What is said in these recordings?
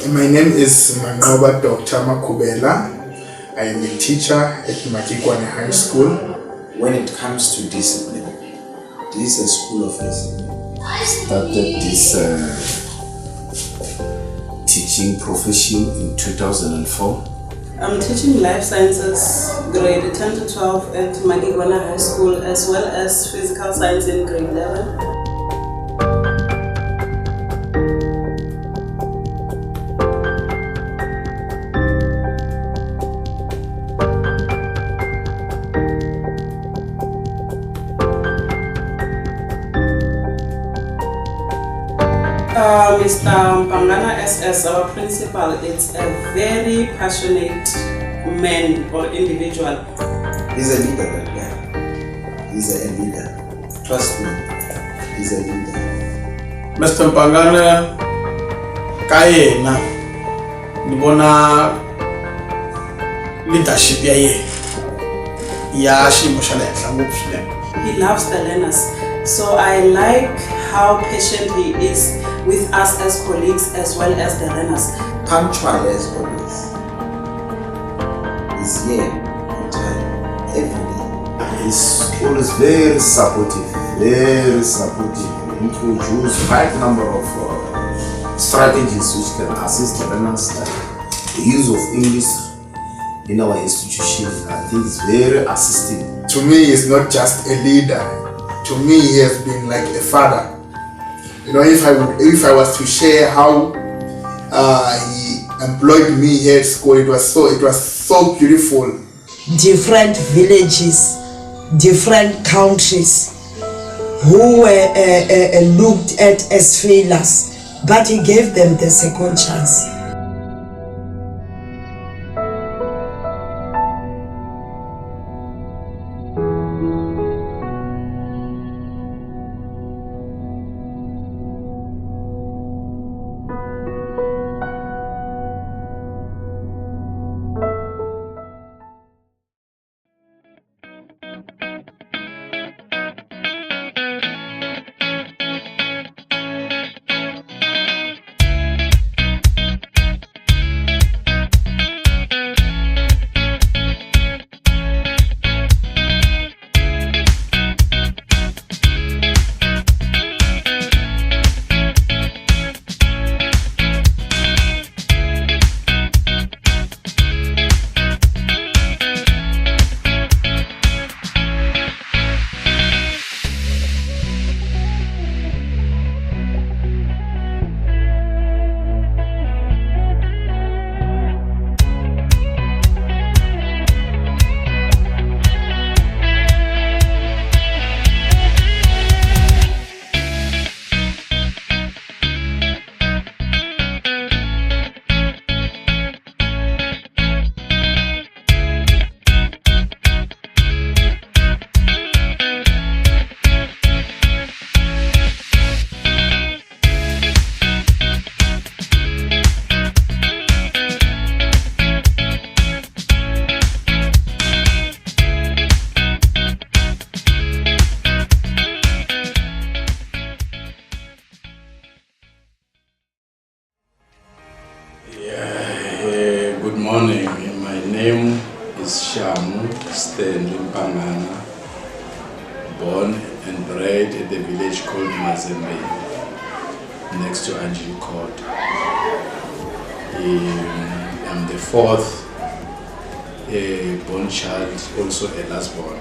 My name is Mangoba Dr. Makubela. I am a teacher at Magigwana High School. When it comes to discipline, this is a school of discipline. I started this teaching profession in 2004. I'm teaching life sciences grade 10 to 12 at Magigwana High School, as well as physical science in grade 11. Mr. Mpangana SS, our principal, is a very passionate man or individual. He's a leader, that guy. He's a leader. Trust me, he's a leader. Mr. Mpangana, kayena nibona leadership ya xiyimo xa le henhla ngopfu swinene. He loves the learners, so I like how patient he is with us as colleagues as well as the learners. Punctual as always. He's here on time, every day. He's always very supportive, very supportive. He introduced quite number of strategies which can assist the learners. The use of English in our institution, I think it's very assisting. To me, he's not just a leader. To me, he has been like a father. You know, if I was to share how he employed me here at school, it was so beautiful. Different villages, different countries who were looked at as failures, but he gave them the second chance. Good morning. My name is Shamu Stanley Mpangana, born and bred at the village called Mazembe, next to Angie Court. I'm the fourth born child, also a last born.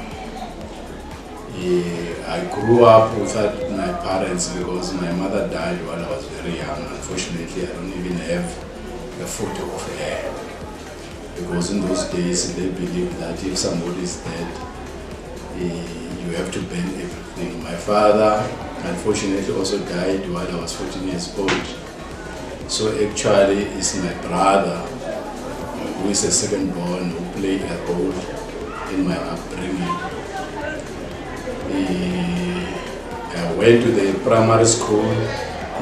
I grew up without my parents because my mother died while I was very young. Unfortunately, I don't even have a photo of her, because in those days they believed that if somebody is dead, you have to burn everything. My father unfortunately also died while I was 14 years old. So actually it's my brother who is a second born who played a role in my upbringing. I went to the primary school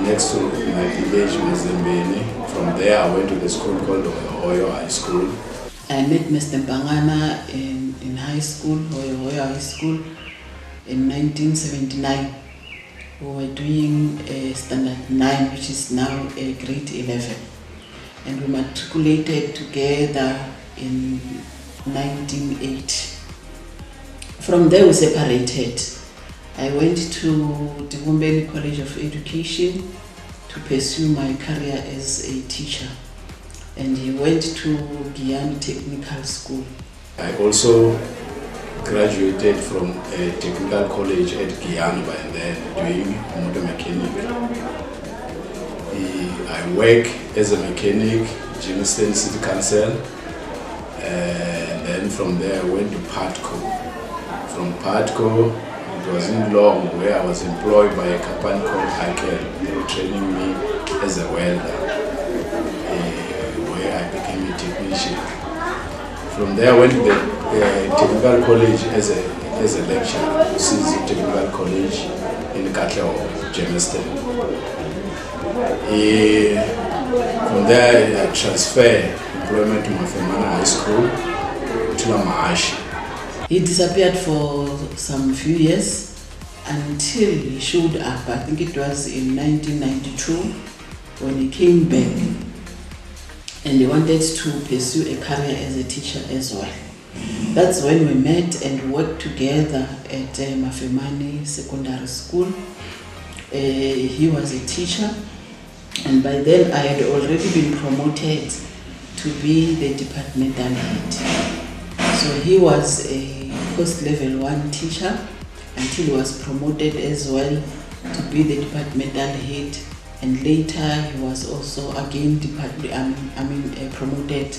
next to my village, Mazembeni. From there, I went to the school called Hoyo High School. I met Mr. Mpangana in high school, Hoyo High School, in 1979. We were doing standard 9, which is now grade 11. and we matriculated together in 1980. From there we separated. I went to the Wombeni College of Education to pursue my career as a teacher, and he went to Giyani Technical School. I also graduated from a technical college at Giyani by then, doing motor mechanic. I work as a mechanic, Jamestown City Council, and then from there I went to Patco. From Patco, it wasn't long where I was employed by a company called Hakel. They were training me as a welder, where I became a technician. From there I went to the technical college as a lecturer, CZ Technical College in Katleo, Jamestown. From there I transferred employment to Magigwana High School to Lamahashi. He disappeared for some few years until he showed up. I think it was in 1992 when he came back, and he wanted to pursue a career as a teacher as well. That's when we met and worked together at Mafemani Secondary School. He was a teacher, and by then I had already been promoted to be the departmental head. So he was a post-level 1 teacher until he was promoted as well to be the departmental head, and later he was also again promoted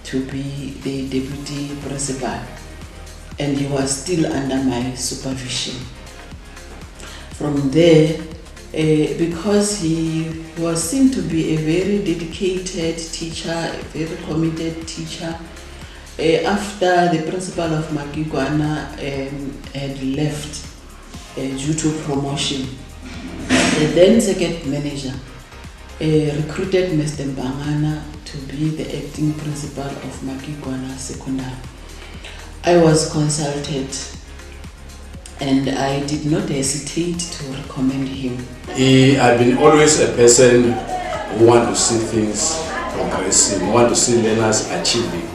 to be the deputy principal, and he was still under my supervision. From there, because he was seen to be a very dedicated teacher, a very committed teacher, after the principal of Magigwana had left due to promotion, the then second manager recruited Mr. Mbangana to be the acting principal of Magigwana Secondary. I was consulted, and I did not hesitate to recommend him. I've been always a person who want to see things progressing, who want to see learners achieving.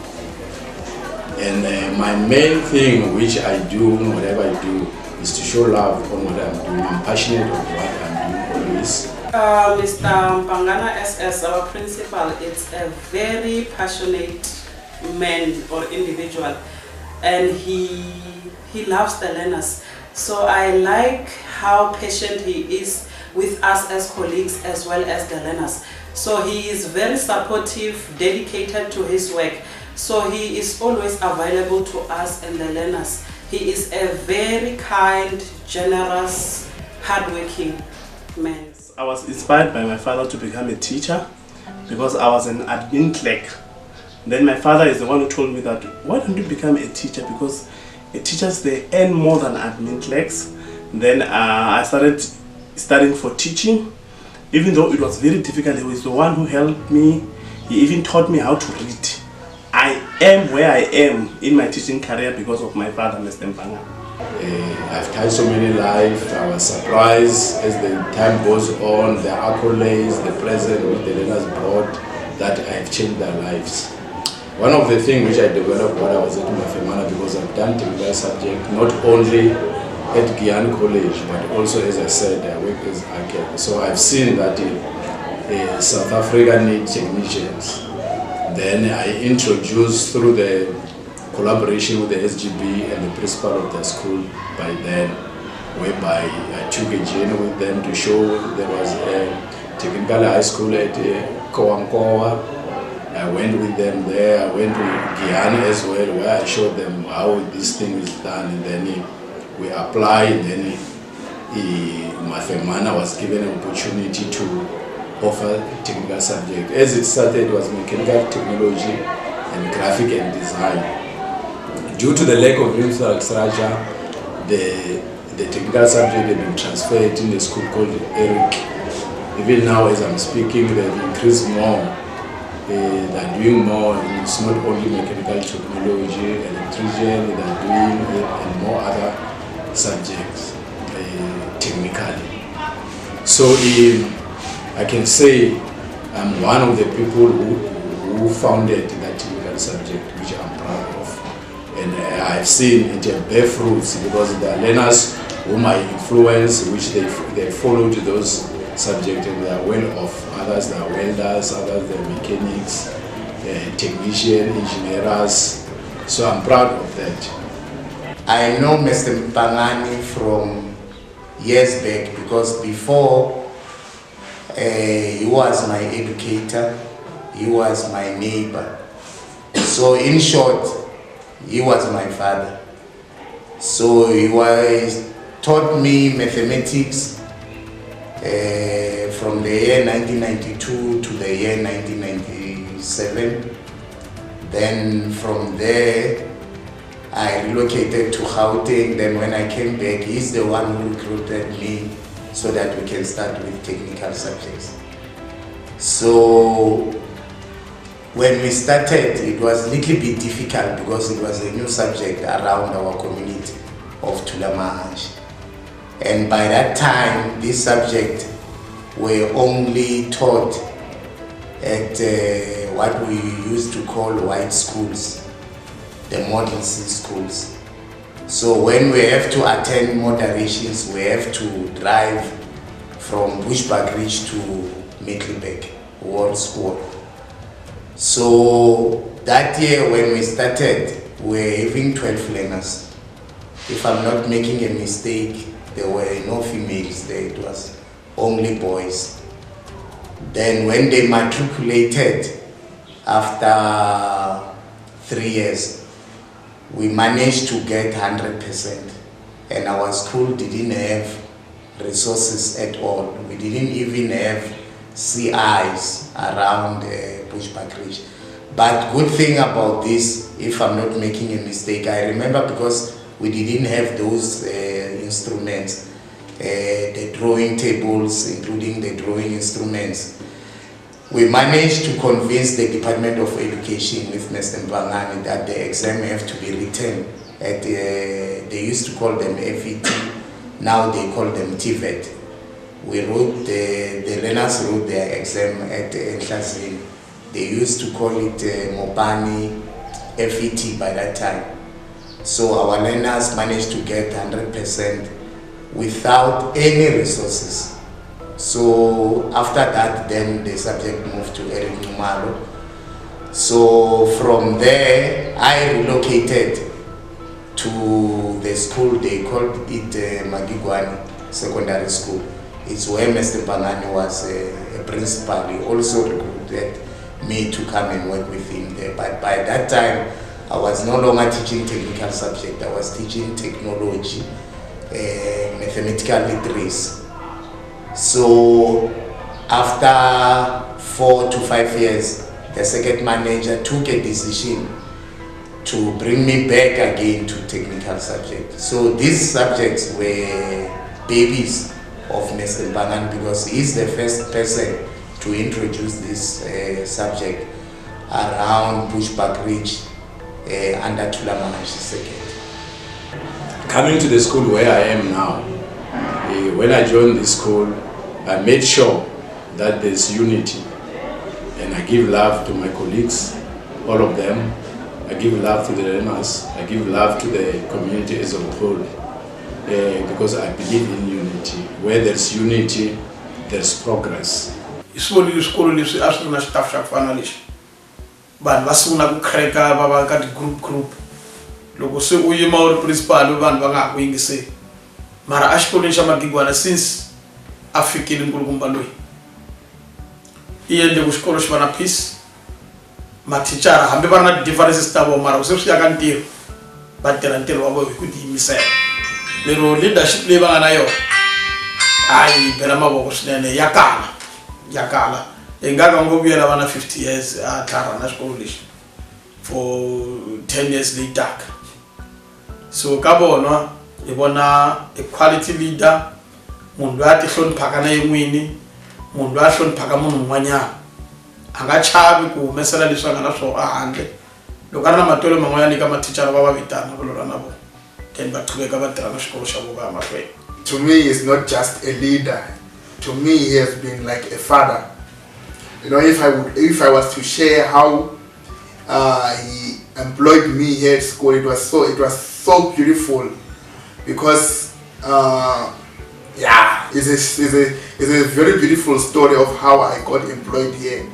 And my main thing which I do, whatever I do, is to show love on what I'm doing. I'm passionate about what I'm doing always. Mr. Mpangana as our principal, it's a very passionate man or individual, and he loves the learners. So I like how patient he is with us as colleagues as well as the learners. So he is very supportive, dedicated to his work. So he is always available to us and the learners. He is a very kind, generous, hardworking man. I was inspired by my father to become a teacher because I was an admin clerk. Then my father is the one who told me that, why don't you become a teacher, because teachers, they earn more than admin clerks. Then I started studying for teaching, even though it was very difficult. He was the one who helped me. He even taught me how to read. I am where I am in my teaching career because of my father, Mr. Mpanga. I've touched so many lives. I was surprised as the time goes on, the accolades, the present which the learners brought, that I've changed their lives. One of the things which I developed when I was at Mafemana, because I've done technical subject, not only at Giyani College, but also, as I said, I work as architect. So I've seen that South Africa needs technicians. Then I introduced, through the collaboration with the SGB and the principal of the school by then, whereby I took a journey with them to show there was a technical high school at Kowankowa. I went with them there. I went to Giyani as well, where I showed them how this thing is done, and then we applied. And then Mafemana was given an opportunity to offer technical subject. As it started, it was mechanical technology and graphic and design. Due to the lack of infrastructure, the technical subject had been transferred in a school called Eric. Even now, as I'm speaking, they've increased more. They're doing more. It's not only mechanical technology, electrician, they're doing and more other subjects technically. So I can say I'm one of the people who founded that technical subject, which I'm proud of. And I've seen it bear fruits because the learners whom I influence, which they followed those subjects and they are well off. Others they are welders, others they are mechanics, technicians, engineers. So I'm proud of that. I know Mr. Mpangani from years back because before he was my educator, he was my neighbor. So in short, he was my father. So he taught me mathematics from the year 1992 to the year 1997. Then from there, I relocated to Gauteng. Then when I came back, he's the one who recruited me so that we can start with technical subjects. So when we started, it was a little bit difficult because it was a new subject around our community of Tulamahash. And by that time, this subject were only taught at what we used to call white schools, the Model C schools. So when we have to attend moderations, we have to drive from Bushbuck Ridge to Middelburg World School. So that year when we started, we were having 12 learners. If I'm not making a mistake, there were no females there, it was only boys. Then when they matriculated after 3 years, we managed to get 100%, and our school didn't have resources at all. We didn't even have CIs around Bushbuck Ridge. But good thing about this, if I'm not making a mistake, I remember because we didn't have those instruments, the drawing tables, including the drawing instruments. We managed to convince the Department of Education with Mr. Mpangani that the exam have to be written at they used to call them FET, now they call them TVET. We wrote, the learners wrote their exam at Enhlazini. They used to call it Mopani FET by that time. So our learners managed to get 100% without any resources. So after that, then the subject moved to Eric Numalo. So from there, I relocated to the school, they called it Magigwana Secondary School. It's where Mr. Mpangani was a principal. He also recruited me to come and work with him there. But by that time, I was no longer teaching technical subject. I was teaching technology, mathematical literacy. So after 4 to 5 years, the second manager took a decision to bring me back again to technical subjects. So these subjects were babies of Mr. Mpangani because he's the first person to introduce this subject around Bushbuck Ridge under Tulamahash II. Coming to the school where I am now, when I joined the school, I made sure that there's unity, and I give love to my colleagues, all of them. I give love to the learners, I give love to the community as a whole, because I believe in unity. Where there's unity, there's progress. Isikolo leswi a swi ri na xitafu xa ku fana lexi vanhu va sungula ku cracker va va ka ti-group loko se u yima u ri principal vanhu va nga ha ku yingiseli mara a xikolweni xa Magigwana since a fikile nkulukumba loyi i endle ku xikolo xi va na peace mathicara hambi va ri na differences ta vona mara se swi ya ka ntirho va tirha ntirho wa vona hi ku tiyimisela lero leadership leyi va nga na yona hayi bela mavoko swinene ya kala engaka ngo vuyela vana 50 years a tlhara na xikolo lexi for 10 years later. So ka bona hi vona a quality leader, munhu loyi a ti hloniphaka na yin'wini, munhu loyi a hloniphaka munhu un'wanyana, a nga chavi ku humesela leswi a nga na swona a handle. Loko a ri na matwelo man'wanyana eka mathicara va va vitana va lora na vona then va qhubeka va tirha na xikolo xa vona mahlweni. To me, he's not just a leader. To me, he has been like a father. You know, if I was to share how he employed me here at school, it was so beautiful, because it's a very beautiful story of how I got employed here.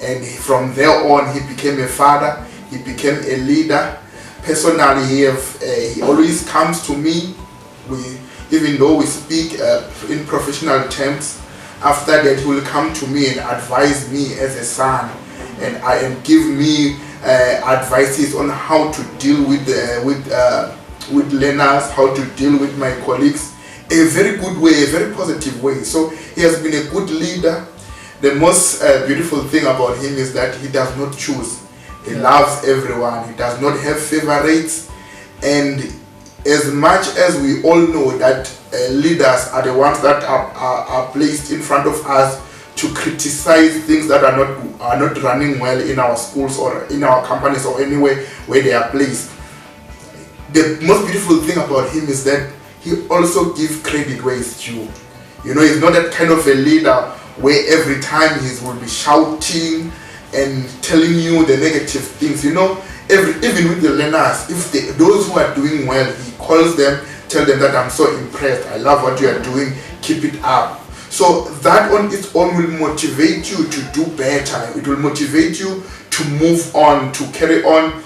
And from there on, he became a father, he became a leader. Personally, he always comes to me. Even though we speak in professional terms, after that he will come to me and advise me as a son, and give me advices on how to deal with learners, how to deal with my colleagues, a very good way, a very positive way. So he has been a good leader. The most beautiful thing about him is that he does not choose. He loves everyone. He does not have favorites. And as much as we all know that leaders are the ones that are placed in front of us to criticize things that are not running well in our schools or in our companies or anywhere where they are placed, the most beautiful thing about him is that he also gives credit where it's due. You know, he's not that kind of a leader where every time he will be shouting and telling you the negative things. You know, even with the learners, those who are doing well, he calls them, tell them that I'm so impressed, I love what you are doing, keep it up. So that on its own will motivate you to do better. It will motivate you to move on, to carry on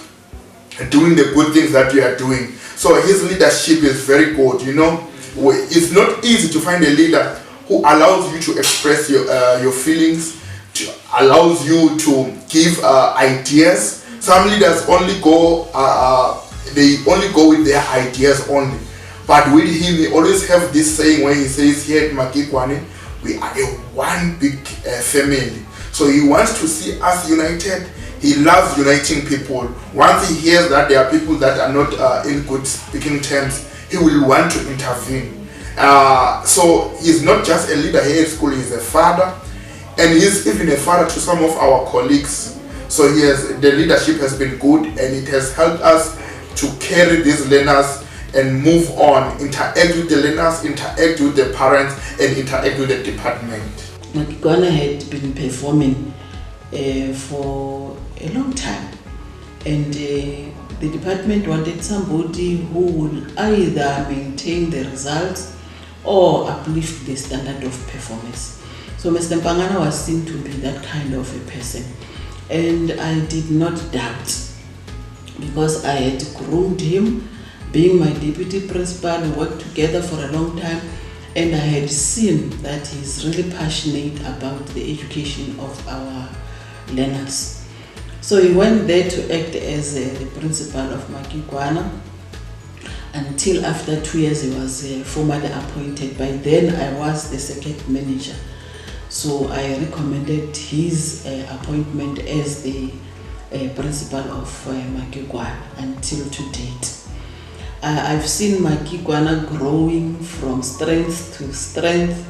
doing the good things that you are doing. So his leadership is very good. You know, it's not easy to find a leader who allows you to express your feelings, allows you to give ideas. Some leaders only go with their ideas only. But with him, he always have this saying where he says, here at Magigwana, we are a one big family. So he wants to see us united. He loves uniting people. Once he hears that there are people that are not in good speaking terms, he will want to intervene. So he's not just a leader here at school, he's a father. And he's even a father to some of our colleagues. So the leadership has been good, and it has helped us to carry these learners and move on, interact with the learners, interact with the parents, and interact with the department. Magigwana had been performing for a long time, and the department wanted somebody who would either maintain the results or uplift the standard of performance. So Mr. Mpangana was seen to be that kind of a person, and I did not doubt, because I had groomed him. Being my deputy principal, we worked together for a long time, and I had seen that he's really passionate about the education of our learners. So he went there to act as the principal of Magigwana until after 2 years he was formally appointed. By then I was the second manager. So I recommended his appointment as the principal of Magigwana until to date. I've seen Magigwana growing from strength to strength,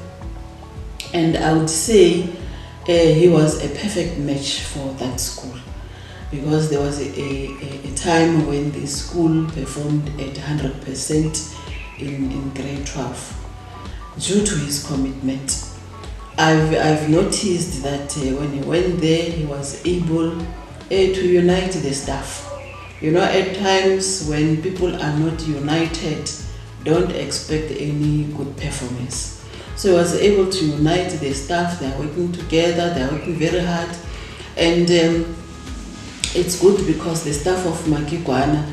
and I would say he was a perfect match for that school, because there was a time when the school performed at 100% in grade 12 due to his commitment. I've noticed that when he went there, he was able to unite the staff. You know, at times when people are not united, don't expect any good performance. So he was able to unite the staff. They are working together, they are working very hard. And it's good because the staff of Magigwana,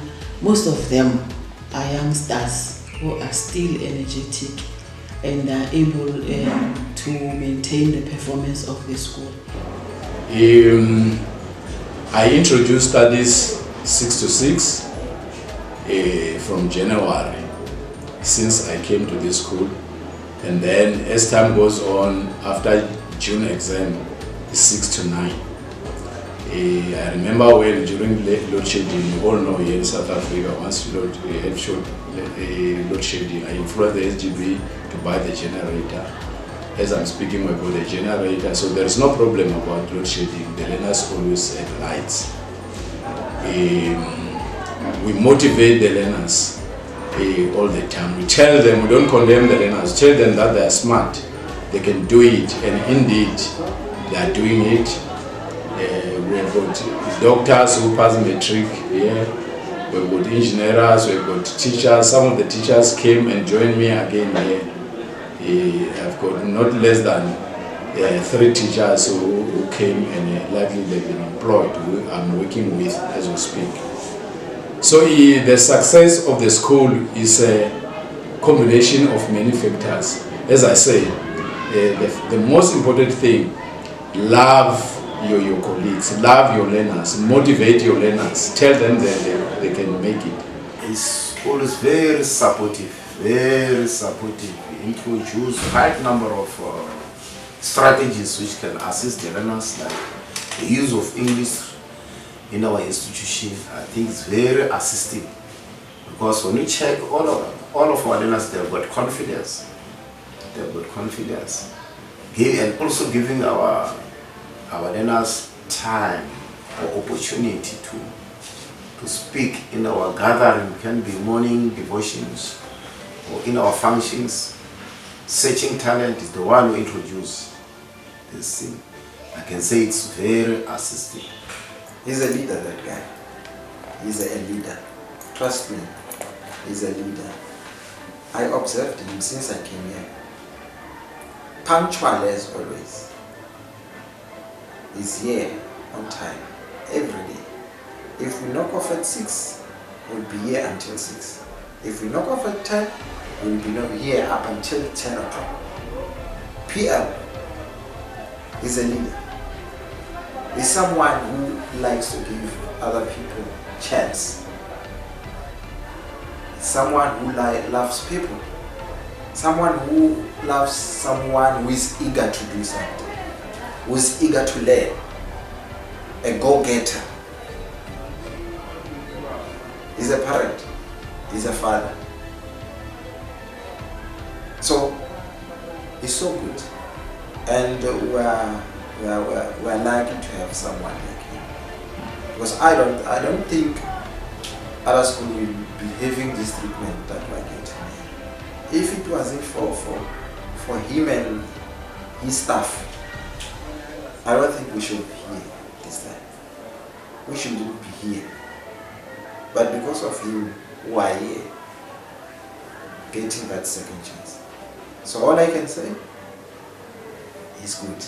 most of them are youngsters who are still energetic and are able to maintain the performance of the school. I introduced studies 6 to 6 from January, since I came to this school, and then as time goes on, after June exam, 6 to 9. I remember when during load shedding, you all know here in South Africa, once you had load shedding, I influenced the SGB to buy the generator. As I'm speaking, we got the generator, so there is no problem about load shedding. The learners always had lights. We motivate the learners all the time. We tell them, we don't condemn the learners, tell them that they are smart, they can do it, and indeed they are doing it. got doctors who pass matric here. We've got engineers, we've got teachers. Some of the teachers came and joined me again here. I've got not less than 3 teachers who came and likely they've been employed, who I'm working with as we speak. So the success of the school is a combination of many factors. As I say, the most important thing, love your colleagues, love your learners, motivate your learners, tell them that they can make it. He's always very supportive, very supportive. He introduced quite number of strategies which can assist the learners, like the use of English in our institution. I think it's very assisting, because when you check all of our learners, they've got confidence. They've got confidence. And also giving our learners time or opportunity to speak in our gathering. Can be morning devotions or in our functions. Searching talent is the one who introduced this thing. I can say it's very assisting. He's a leader, that guy. He's a leader. Trust me, he's a leader. I observed him since I came here. Punctual as always. He's here on time, every day. If we knock off at 6, we'll be here until 6. If we knock off at 10, we'll be here up until 10 o'clock. PM. He's a leader. He's someone who likes to give other people chance. Someone who loves people. Someone who loves someone who is eager to do something, who is eager to learn. A go-getter. He's a parent. He's a father. So he's so good, and we're lucky to have someone like him. Because I don't think other schools will be having this treatment that we're getting. If it wasn't for him and his staff, I don't think we should be here this time. We shouldn't be here. But because of him, we are here, getting that second chance. So all I can say is good.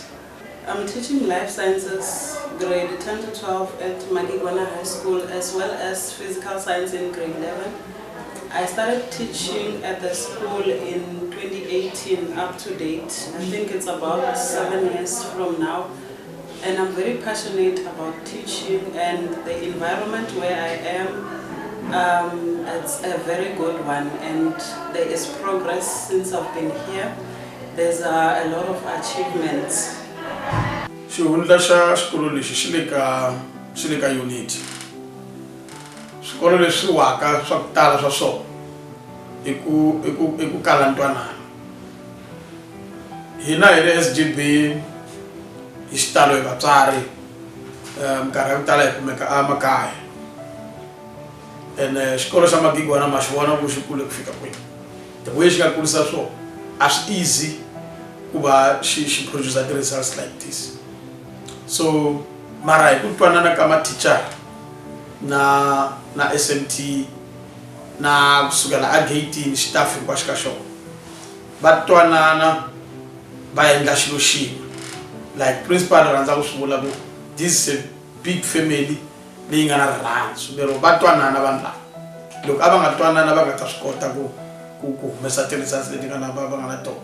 I'm teaching life sciences grade 10 to 12 at Magigwana High School, as well as physical science in grade 11. I started teaching at the school in 2018 up to date. I think it's about 7 years from now. And I'm very passionate about teaching, and the environment where I am, it's a very good one, and there is progress since I've been here. There's a lot of achievements. Xihundla xa xikolo lexi xi le ka unity. Swikolo leswi waka swa ku tala swa swona i ku kala ntwanano. Hina hi le SGB hi xitalo hi vatswari, minkarhi ya ku tala hi kumeka emakaya. And xikolo xa Magigwana ma xi vona ku xi kule ku fika kwihi. The way xi nga kurisa swona a swi easy ku va xi producer results like this. So mara hi ku twanana ka ma-teacher na SMT na kusukela a gate staff hinkwaswo ka xona va twanana va endla xilo xin'we. Like principal rhandza ku swi vula ku this is a big family leyi nga na rirhandzu, lero va twanana vanhu lava. Loko a va nga twanana va nga ta swi kota ku humesa ti-results leti va nga na tona.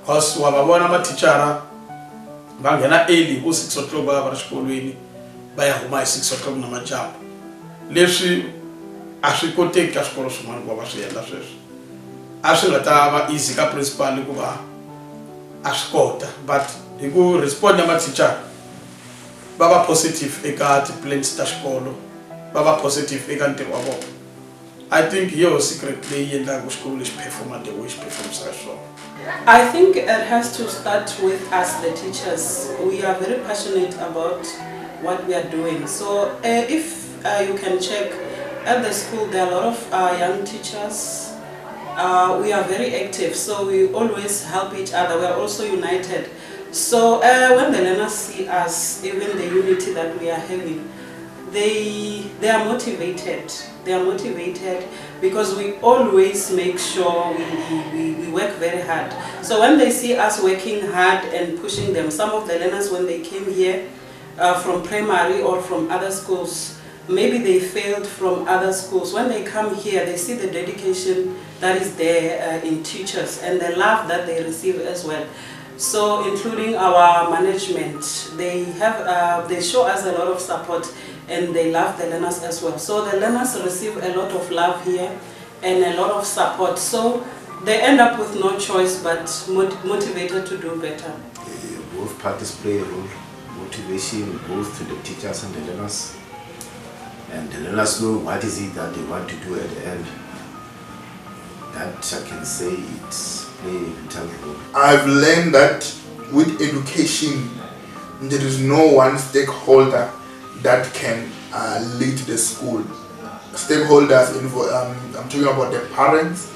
Because wa va vona mathicara va nghena early ku 6 o'clock va ri xikolweni va ya huma hi 6 o'clock namadyambu. Leswi a swi koteki ka swikolo swin'wana ku va swi endla sweswo. A swi nga ta va easy ka principal ku va a swi kota, but hi ku respond ya mathicara va va positive eka ti-plans ta xikolo, va va positive eka ntirho wa vona. I think your secret leyi endlaka xikolo lexi performa the way xi performs ka swona. I think it has to start with us, the teachers. We are very passionate about what we are doing. So if you can check at the school, there are a lot of young teachers. We are very active, so we always help each other. We are also united. So when the learners see us, even the unity that we are having, they are motivated. They are motivated because we always make sure we work very hard. So when they see us working hard and pushing them, some of the learners when they came here from primary or from other schools, maybe they failed from other schools. When they come here, they see the dedication that is there in teachers and the love that they receive as well. So including our management, they show us a lot of support and they love the learners as well. So the learners receive a lot of love here and a lot of support. So they end up with no choice but motivated to do better. Both parties play a role. Motivation both to the teachers and the learners. And the learners know what is it that they want to do at the end. That I can say it's play a vital role. I've learned that with education, there is no one stakeholder that can lead the school. Stakeholders, I'm talking about the parents,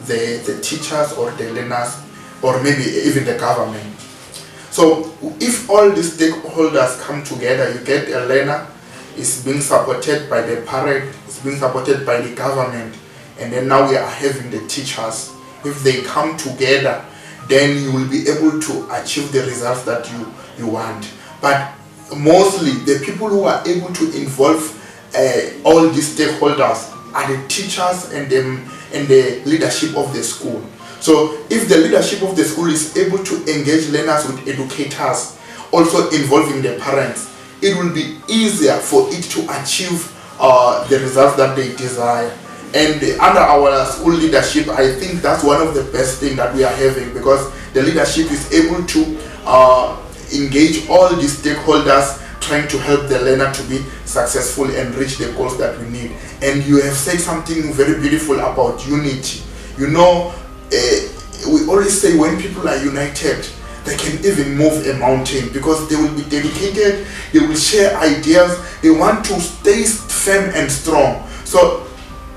the teachers or the learners, or maybe even the government. So if all these stakeholders come together, you get a learner is being supported by the parent, is being supported by the government, and then now we are having the teachers. If they come together, then you will be able to achieve the results that you want. But mostly the people who are able to involve all these stakeholders are the teachers and the leadership of the school. So if the leadership of the school is able to engage learners with educators, also involving the parents, it will be easier for it to achieve the results that they desire. And under our school leadership, I think that's one of the best things that we are having, because the leadership is able to engage all the stakeholders trying to help the learner to be successful and reach the goals that we need. And you have said something very beautiful about unity. You know, we always say when people are united, they can even move a mountain, because they will be dedicated, they will share ideas, they want to stay firm and strong. So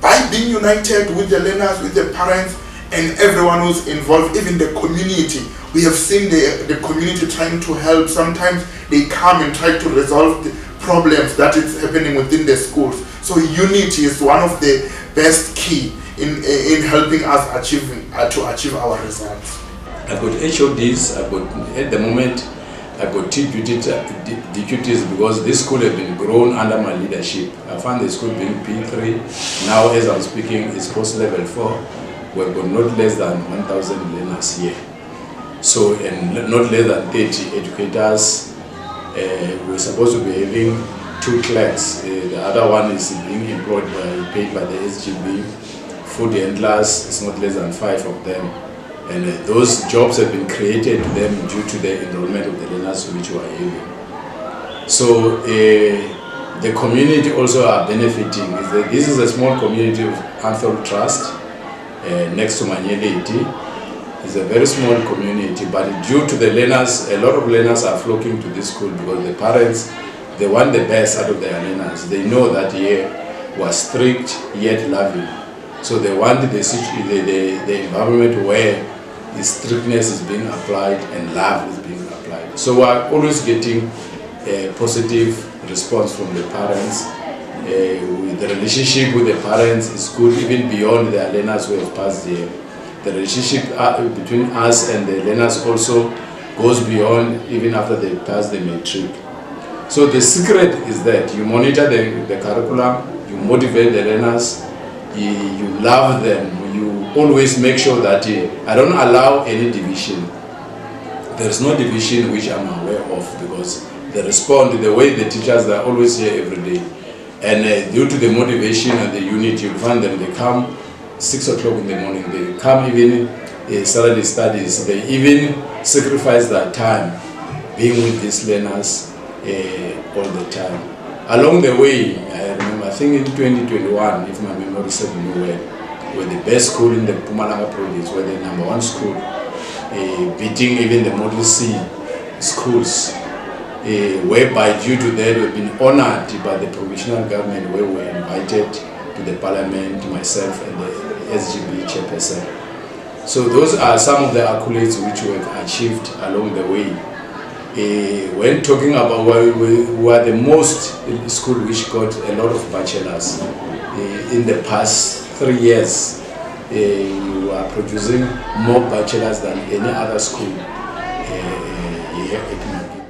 by being united with the learners, with the parents, and everyone who's involved, even the community, we have seen the community trying to help. Sometimes they come and try to resolve the problems that is happening within the schools. So unity is one of the best key in helping us to achieve our results. I got HODs, at the moment I got two duties because this school has been grown under my leadership. I found the school being P3. Now as I'm speaking, it's post level 4. We've got not less than 1,000 learners here. So, and not less than 30 educators. We're supposed to be having 2 clerks. The other one is being employed paid by the SGB. Food handlers, it's not less than 5 of them. And those jobs have been created to them due to the enrollment of the learners which we are having. So the community also are benefiting. This is a small community of Anthol Trust next to Manyeleti. It's a very small community, but due to the learners, a lot of learners are flocking to this school because the parents, they want the best out of their learners. They know that here was strict yet loving. So they want the environment where the strictness is being applied and love is being applied. So we're always getting a positive response from the parents. The relationship with the parents is good even beyond their learners who have passed here. The relationship between us and the learners also goes beyond even after they pass the matric. So the secret is that you monitor the curriculum, you motivate the learners, you love them, you always make sure that I don't allow any division. There is no division which I'm aware of, because they respond the way the teachers are always here every day. And due to the motivation and the unity, you find them, they come 6 o'clock in the morning, they come even Saturday studies, they even sacrifice their time being with these learners all the time. Along the way, I remember, I think in 2021, if my memory serves me well, we're the best school in the Mpumalanga province, we're the #1 school, beating even the Model C schools, whereby due to that we've been honored by the provisional government, where we were invited to the parliament, myself and the SGB chairperson. So those are some of the accolades which we have achieved along the way. When talking about we are the most school which got a lot of bachelors in the past 3 years. We are producing more bachelors than any other school here at Magigwana.